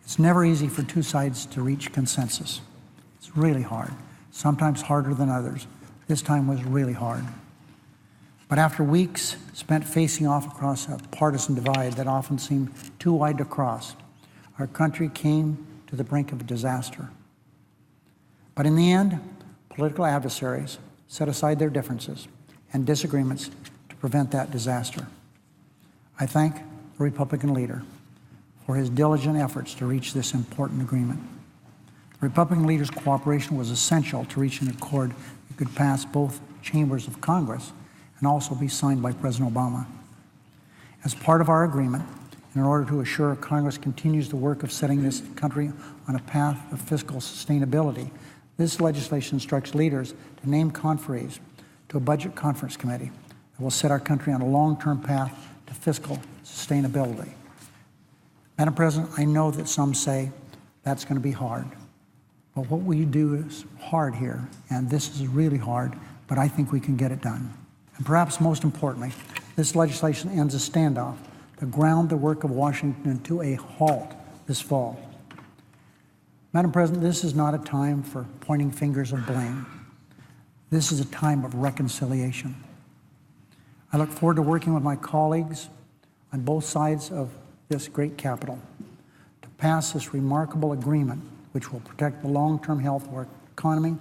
It's never easy for two sides to reach consensus. It's really hard, sometimes harder than others. This time was really hard. But after weeks spent facing off across a partisan divide that often seemed too wide to cross, our country came to the brink of a disaster. But in the end, political adversaries set aside their differences and disagreements to prevent that disaster. I thank the Republican leader for his diligent efforts to reach this important agreement. The Republican leader's cooperation was essential to reach an accord that could pass both chambers of Congress and also be signed by President Obama. As part of our agreement, in order to assure Congress continues the work of setting this country on a path of fiscal sustainability, this legislation instructs leaders to name conferees to a budget conference committee that will set our country on a long-term path to fiscal sustainability. Madam President, I know that some say that's going to be hard, but what we do is hard here, and this is really hard, but I think we can get it done. And perhaps most importantly, this legislation ends a standoff to ground the work of Washington to a halt this fall. Madam President, this is not a time for pointing fingers of blame. This is a time of reconciliation. I look forward to working with my colleagues on both sides of this great Capitol to pass this remarkable agreement which will protect the long-term health of our economy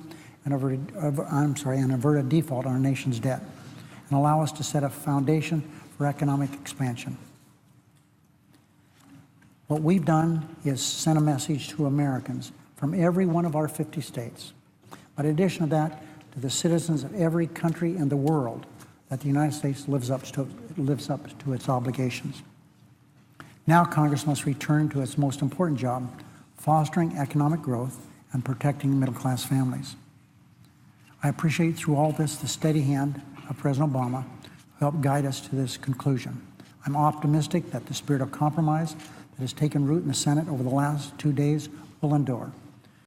and avert a default on our nation's debt and allow us to set a foundation for economic expansion. What we've done is send a message to Americans from every one of our 50 states, but in addition to that, to the citizens of every country in the world, that the United States lives up to its obligations. Now Congress must return to its most important job, fostering economic growth and protecting middle-class families. I appreciate through all this the steady hand of President Obama who helped guide us to this conclusion. I'm optimistic that the spirit of compromise that has taken root in the Senate over the last 2 days will endure.